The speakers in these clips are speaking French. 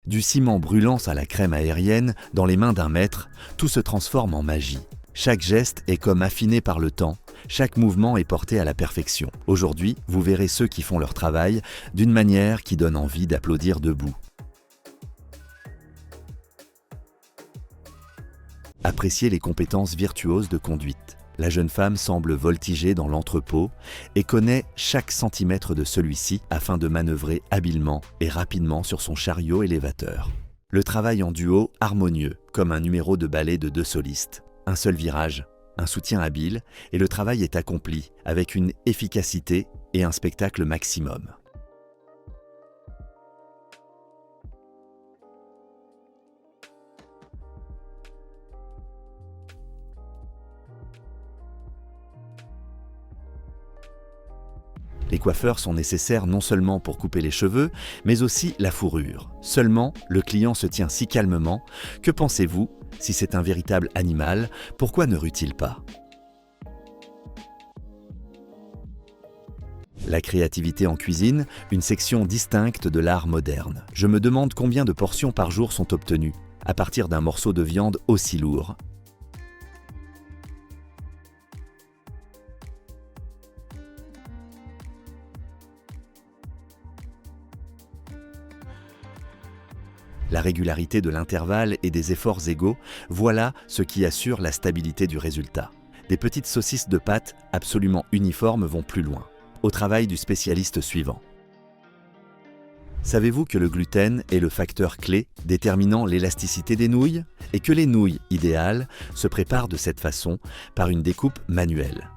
Du ciment brûlant à la crème aérienne, dans les mains d'un maître, tout se transforme en magie. Chaque geste est comme affiné par le temps, chaque mouvement est porté à la perfection. Aujourd'hui, vous verrez ceux qui font leur travail d'une manière qui donne envie d'applaudir debout. Appréciez les compétences virtuoses de conduite. La jeune femme semble voltiger dans l'entrepôt et connaît chaque centimètre de celui-ci afin de manœuvrer habilement et rapidement sur son chariot élévateur. Le travail en duo harmonieux, comme un numéro de ballet de 2 solistes. Un seul virage, un soutien habile et le travail est accompli avec une efficacité et un spectacle maximum. Les coiffeurs sont nécessaires non seulement pour couper les cheveux, mais aussi la fourrure. Seulement, le client se tient si calmement. Que pensez-vous? Si c'est un véritable animal, pourquoi ne rue-t-il pas? La créativité en cuisine, une section distincte de l'art moderne. Je me demande combien de portions par jour sont obtenues, à partir d'un morceau de viande aussi lourd. La régularité de l'intervalle et des efforts égaux, voilà ce qui assure la stabilité du résultat. Des petites saucisses de pâte absolument uniformes vont plus loin. Au travail du spécialiste suivant. Savez-vous que le gluten est le facteur clé déterminant l'élasticité des nouilles et que les nouilles idéales se préparent de cette façon par une découpe manuelle?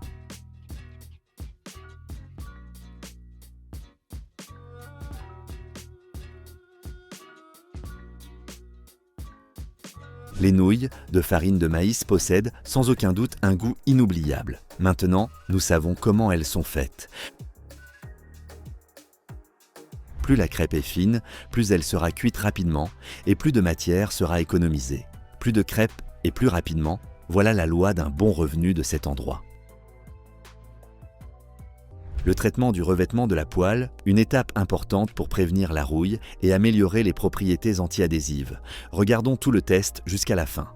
Les nouilles de farine de maïs possèdent sans aucun doute un goût inoubliable. Maintenant, nous savons comment elles sont faites. Plus la crêpe est fine, plus elle sera cuite rapidement et plus de matière sera économisée. Plus de crêpes et plus rapidement, voilà la loi d'un bon revenu de cet endroit. Le traitement du revêtement de la poêle, une étape importante pour prévenir la rouille et améliorer les propriétés anti-adhésives. Regardons tout le test jusqu'à la fin.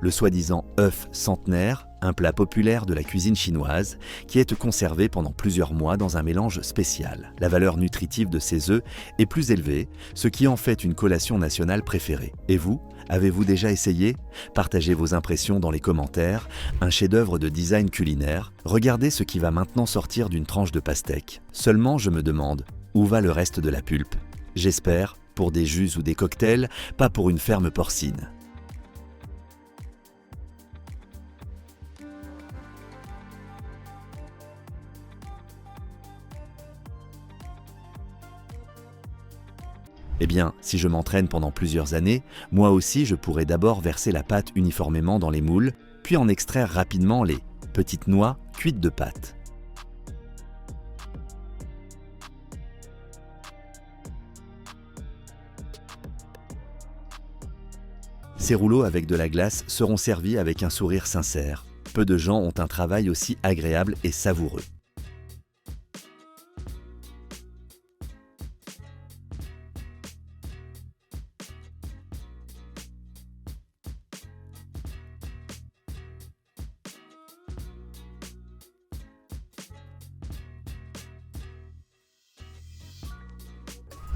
Le soi-disant œuf centenaire, un plat populaire de la cuisine chinoise qui est conservé pendant plusieurs mois dans un mélange spécial. La valeur nutritive de ces œufs est plus élevée, ce qui en fait une collation nationale préférée. Et vous, avez-vous déjà essayé? Partagez vos impressions dans les commentaires, un chef-d'œuvre de design culinaire. Regardez ce qui va maintenant sortir d'une tranche de pastèque. Seulement, je me demande, où va le reste de la pulpe? J'espère, pour des jus ou des cocktails, pas pour une ferme porcine. Eh bien, si je m'entraîne pendant plusieurs années, moi aussi je pourrais d'abord verser la pâte uniformément dans les moules, puis en extraire rapidement les petites noix cuites de pâte. Ces rouleaux avec de la glace seront servis avec un sourire sincère. Peu de gens ont un travail aussi agréable et savoureux.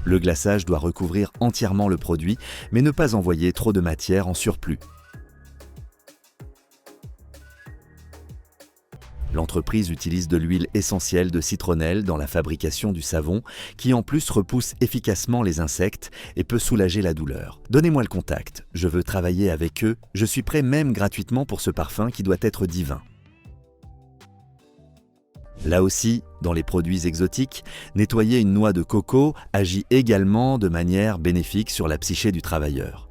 Le glaçage doit recouvrir entièrement le produit, mais ne pas envoyer trop de matière en surplus. L'entreprise utilise de l'huile essentielle de citronnelle dans la fabrication du savon, qui en plus repousse efficacement les insectes et peut soulager la douleur. Donnez-moi le contact, je veux travailler avec eux, je suis prêt même gratuitement pour ce parfum qui doit être divin. Là aussi, dans les produits exotiques, nettoyer une noix de coco agit également de manière bénéfique sur la psyché du travailleur.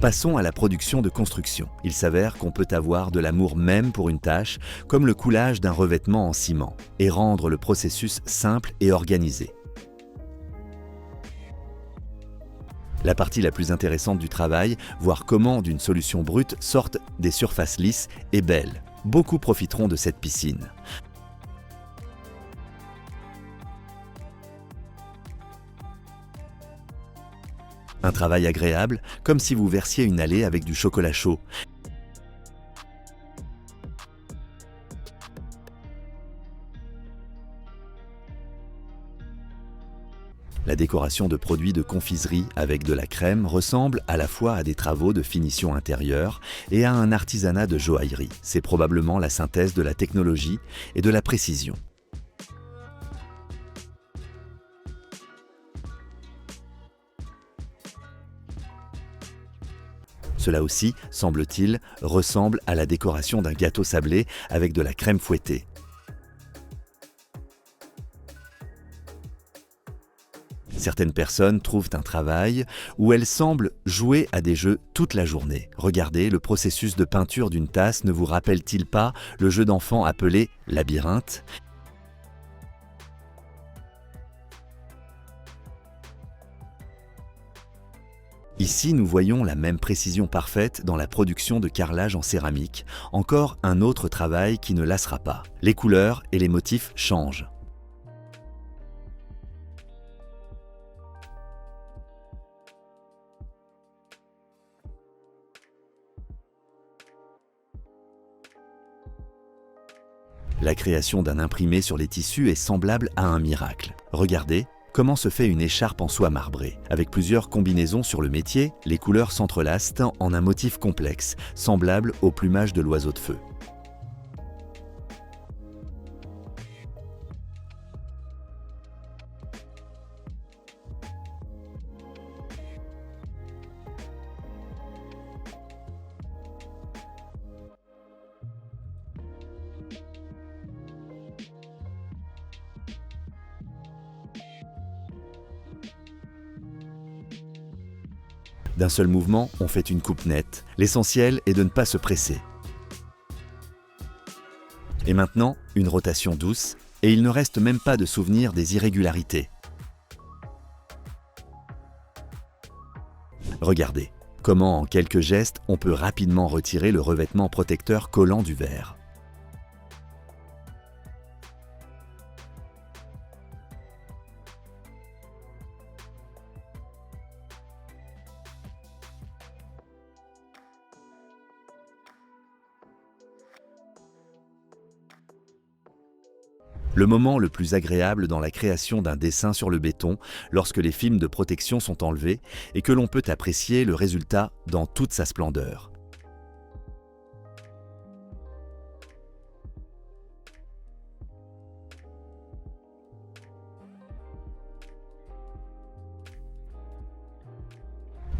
Passons à la production de construction. Il s'avère qu'on peut avoir de l'amour même pour une tâche, comme le coulage d'un revêtement en ciment, et rendre le processus simple et organisé. La partie la plus intéressante du travail, voir comment d'une solution brute sortent des surfaces lisses et belles. Beaucoup profiteront de cette piscine. Un travail agréable, comme si vous versiez une allée avec du chocolat chaud. La décoration de produits de confiserie avec de la crème ressemble à la fois à des travaux de finition intérieure et à un artisanat de joaillerie. C'est probablement la synthèse de la technologie et de la précision. Cela aussi, semble-t-il, ressemble à la décoration d'un gâteau sablé avec de la crème fouettée. Certaines personnes trouvent un travail où elles semblent jouer à des jeux toute la journée. Regardez, le processus de peinture d'une tasse ne vous rappelle-t-il pas le jeu d'enfant appelé labyrinthe ? Ici, nous voyons la même précision parfaite dans la production de carrelage en céramique, encore un autre travail qui ne lassera pas. Les couleurs et les motifs changent. La création d'un imprimé sur les tissus est semblable à un miracle. Regardez comment se fait une écharpe en soie marbrée. Avec plusieurs combinaisons sur le métier, les couleurs s'entrelacent en un motif complexe, semblable au plumage de l'oiseau de feu. D'un seul mouvement, on fait une coupe nette. L'essentiel est de ne pas se presser. Et maintenant, une rotation douce, et il ne reste même pas de souvenir des irrégularités. Regardez comment en quelques gestes, on peut rapidement retirer le revêtement protecteur collant du verre. Le moment le plus agréable dans la création d'un dessin sur le béton, lorsque les films de protection sont enlevés et que l'on peut apprécier le résultat dans toute sa splendeur.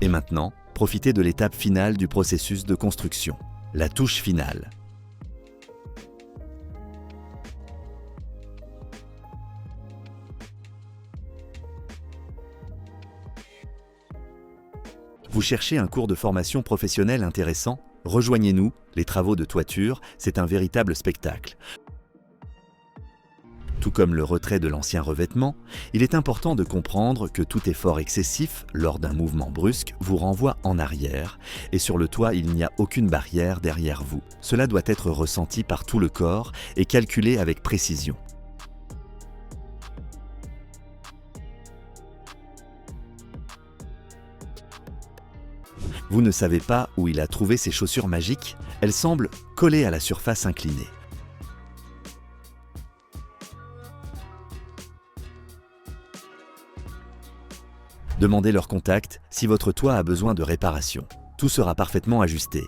Et maintenant, profitez de l'étape finale du processus de construction, la touche finale. Vous cherchez un cours de formation professionnelle intéressant ? Rejoignez-nous, les travaux de toiture, c'est un véritable spectacle. Tout comme le retrait de l'ancien revêtement, il est important de comprendre que tout effort excessif, lors d'un mouvement brusque, vous renvoie en arrière, et sur le toit, il n'y a aucune barrière derrière vous. Cela doit être ressenti par tout le corps et calculé avec précision. Vous ne savez pas où il a trouvé ces chaussures magiques ? Elles semblent collées à la surface inclinée. Demandez leur contact si votre toit a besoin de réparation. Tout sera parfaitement ajusté.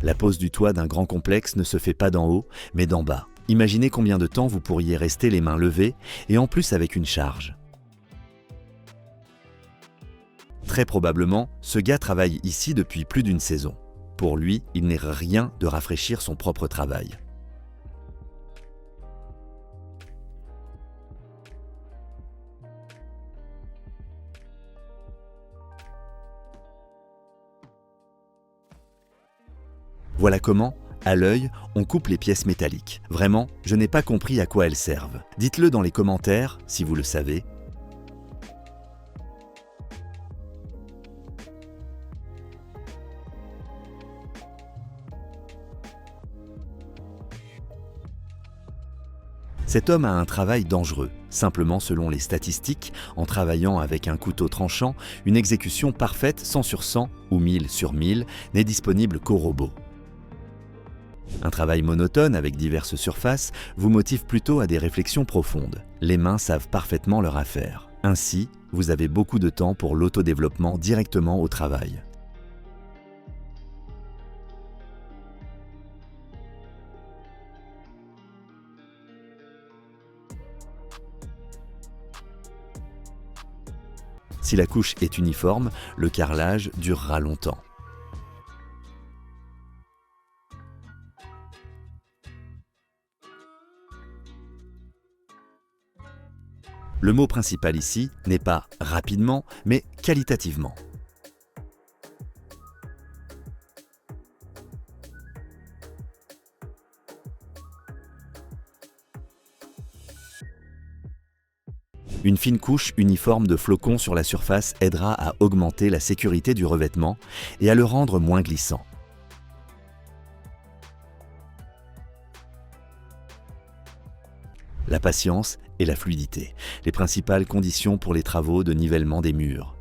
La pose du toit d'un grand complexe ne se fait pas d'en haut, mais d'en bas. Imaginez combien de temps vous pourriez rester les mains levées, et en plus avec une charge. Très probablement, ce gars travaille ici depuis plus d'une saison. Pour lui, il n'est rien de rafraîchir son propre travail. Voilà comment, à l'œil, on coupe les pièces métalliques. Vraiment, je n'ai pas compris à quoi elles servent. Dites-le dans les commentaires si vous le savez. Cet homme a un travail dangereux. Simplement, selon les statistiques, en travaillant avec un couteau tranchant, une exécution parfaite 100 sur 100 ou 1000 sur 1000 n'est disponible qu'au robot. Un travail monotone avec diverses surfaces vous motive plutôt à des réflexions profondes. Les mains savent parfaitement leur affaire. Ainsi, vous avez beaucoup de temps pour l'autodéveloppement directement au travail. Si la couche est uniforme, le carrelage durera longtemps. Le mot principal ici n'est pas rapidement, mais qualitativement. Une fine couche uniforme de flocons sur la surface aidera à augmenter la sécurité du revêtement et à le rendre moins glissant. La patience et la fluidité, les principales conditions pour les travaux de nivellement des murs.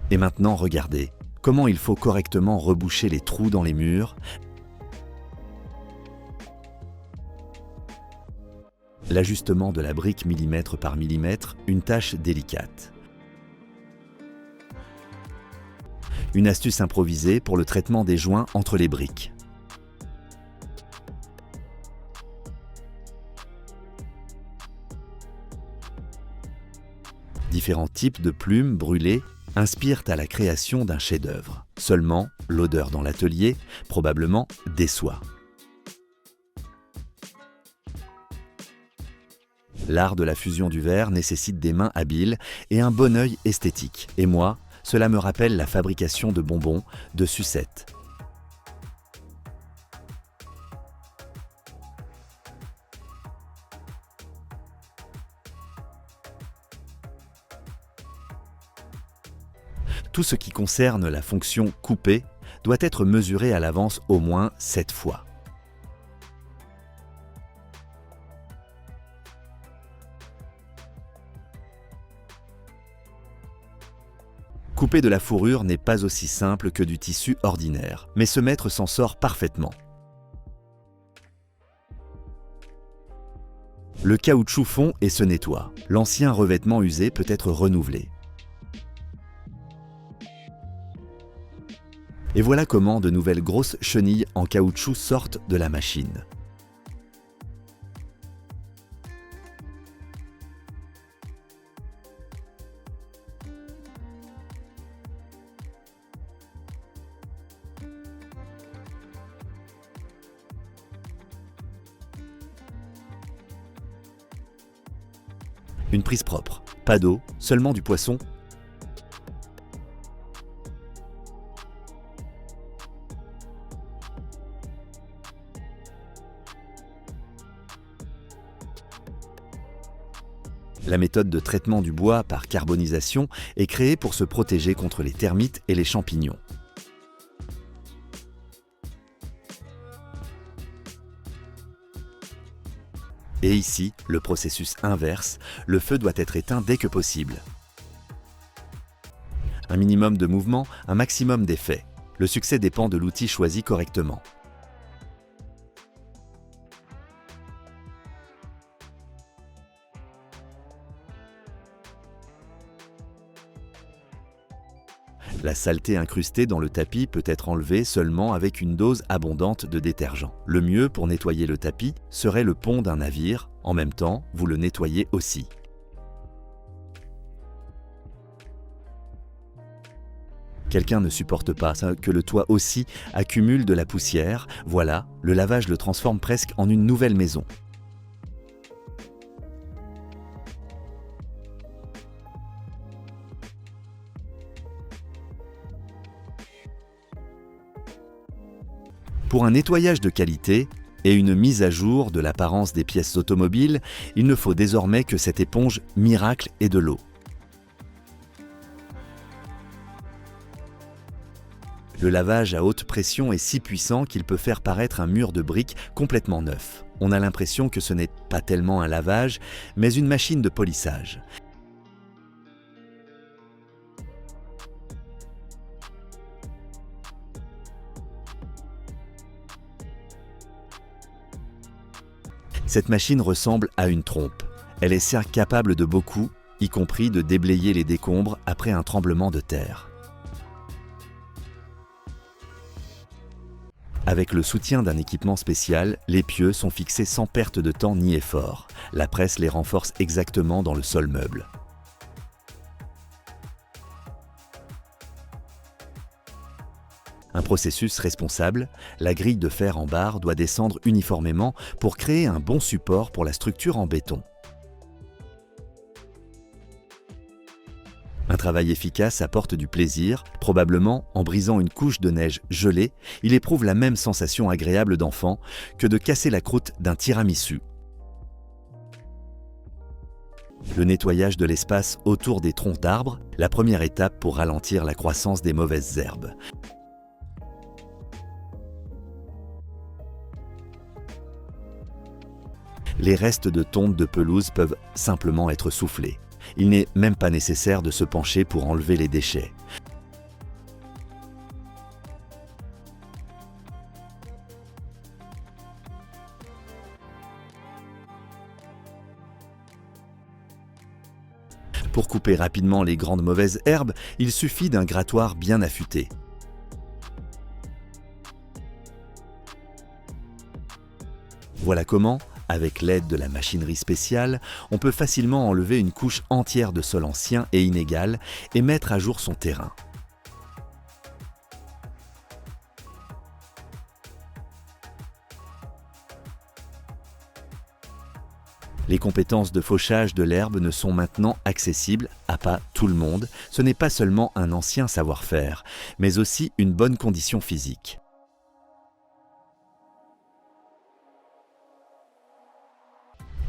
Et maintenant, regardez comment il faut correctement reboucher les trous dans les murs. L'ajustement de la brique millimètre par millimètre, une tâche délicate. Une astuce improvisée pour le traitement des joints entre les briques. Différents types de plumes brûlées inspirent à la création d'un chef-d'œuvre. Seulement, l'odeur dans l'atelier, probablement, déçoit. L'art de la fusion du verre nécessite des mains habiles et un bon œil esthétique. Et moi, cela me rappelle la fabrication de bonbons, de sucettes. Tout ce qui concerne la fonction couper doit être mesuré à l'avance au moins 7 fois. Couper de la fourrure n'est pas aussi simple que du tissu ordinaire, mais ce maître s'en sort parfaitement. Le caoutchouc fond et se nettoie. L'ancien revêtement usé peut être renouvelé. Et voilà comment de nouvelles grosses chenilles en caoutchouc sortent de la machine. Une prise propre, pas d'eau, seulement du poisson. La méthode de traitement du bois par carbonisation est créée pour se protéger contre les termites et les champignons. Et ici, le processus inverse, le feu doit être éteint dès que possible. Un minimum de mouvement, un maximum d'effet. Le succès dépend de l'outil choisi correctement. La saleté incrustée dans le tapis peut être enlevée seulement avec une dose abondante de détergent. Le mieux pour nettoyer le tapis serait le pont d'un navire. En même temps, vous le nettoyez aussi. Quelqu'un ne supporte pas que le toit aussi accumule de la poussière. Voilà, le lavage le transforme presque en une nouvelle maison. Pour un nettoyage de qualité et une mise à jour de l'apparence des pièces automobiles, il ne faut désormais que cette éponge miracle et de l'eau. Le lavage à haute pression est si puissant qu'il peut faire paraître un mur de briques complètement neuf. On a l'impression que ce n'est pas tellement un lavage, mais une machine de polissage. Cette machine ressemble à une trompe. Elle est certes capable de beaucoup, y compris de déblayer les décombres après un tremblement de terre. Avec le soutien d'un équipement spécial, les pieux sont fixés sans perte de temps ni effort. La presse les renforce exactement dans le sol meuble. Un processus responsable, la grille de fer en barre doit descendre uniformément pour créer un bon support pour la structure en béton. Un travail efficace apporte du plaisir, probablement en brisant une couche de neige gelée, il éprouve la même sensation agréable d'enfant que de casser la croûte d'un tiramisu. Le nettoyage de l'espace autour des troncs d'arbres, la première étape pour ralentir la croissance des mauvaises herbes. Les restes de tonte de pelouse peuvent simplement être soufflés. Il n'est même pas nécessaire de se pencher pour enlever les déchets. Pour couper rapidement les grandes mauvaises herbes, il suffit d'un grattoir bien affûté. Voilà comment, avec l'aide de la machinerie spéciale, on peut facilement enlever une couche entière de sol ancien et inégal et mettre à jour son terrain. Les compétences de fauchage de l'herbe ne sont maintenant accessibles à pas tout le monde. Ce n'est pas seulement un ancien savoir-faire, mais aussi une bonne condition physique.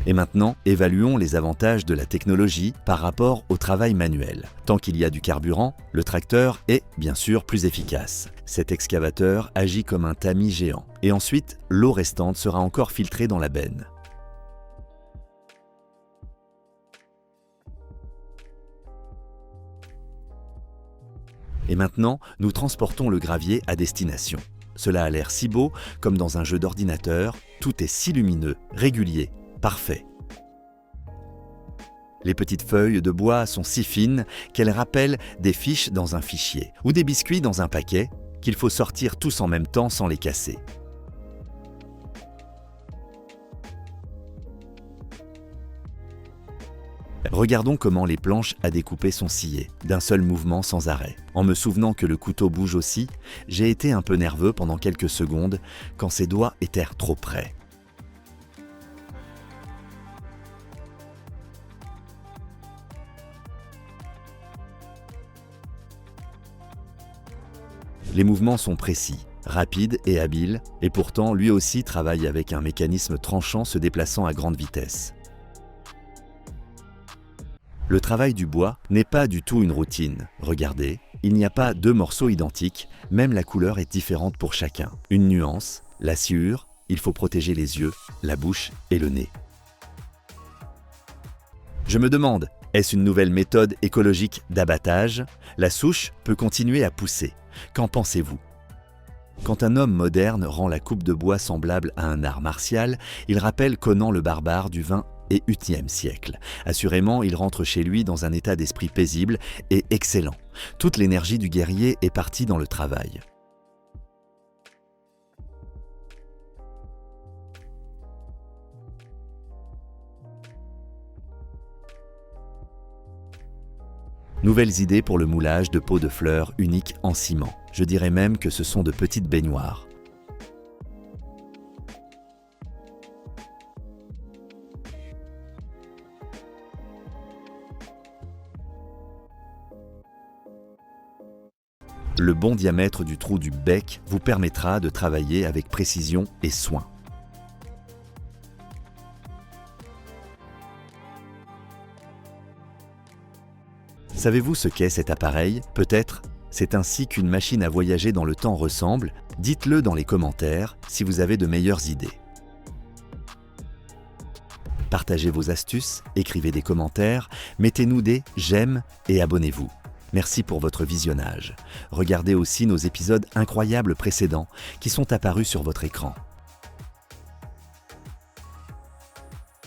Et maintenant, évaluons les avantages de la technologie par rapport au travail manuel. Tant qu'il y a du carburant, le tracteur est bien sûr plus efficace. Cet excavateur agit comme un tamis géant. Et ensuite, l'eau restante sera encore filtrée dans la benne. Et maintenant, nous transportons le gravier à destination. Cela a l'air si beau, comme dans un jeu d'ordinateur, tout est si lumineux, régulier, parfait. Les petites feuilles de bois sont si fines qu'elles rappellent des fiches dans un fichier ou des biscuits dans un paquet qu'il faut sortir tous en même temps sans les casser. Regardons comment les planches à découper sont sciées, d'un seul mouvement sans arrêt. En me souvenant que le couteau bouge aussi, j'ai été un peu nerveux pendant quelques secondes quand ses doigts étaient trop près. Les mouvements sont précis, rapides et habiles, et pourtant lui aussi travaille avec un mécanisme tranchant se déplaçant à grande vitesse. Le travail du bois n'est pas du tout une routine. Regardez, il n'y a pas deux morceaux identiques, même la couleur est différente pour chacun. Une nuance, la sciure, il faut protéger les yeux, la bouche et le nez. Je me demande, est-ce une nouvelle méthode écologique d'abattage? La souche peut continuer à pousser. Qu'en pensez-vous? Quand un homme moderne rend la coupe de bois semblable à un art martial, il rappelle Conan le barbare du vin et 8e siècle. Assurément, il rentre chez lui dans un état d'esprit paisible et excellent. Toute l'énergie du guerrier est partie dans le travail. Nouvelles idées pour le moulage de pots de fleurs uniques en ciment. Je dirais même que ce sont de petites baignoires. Le bon diamètre du trou du bec vous permettra de travailler avec précision et soin. Savez-vous ce qu'est cet appareil? Peut-être c'est ainsi qu'une machine à voyager dans le temps ressemble. Dites-le dans les commentaires si vous avez de meilleures idées. Partagez vos astuces, écrivez des commentaires, mettez-nous des j'aime et abonnez-vous. Merci pour votre visionnage. Regardez aussi nos épisodes incroyables précédents qui sont apparus sur votre écran.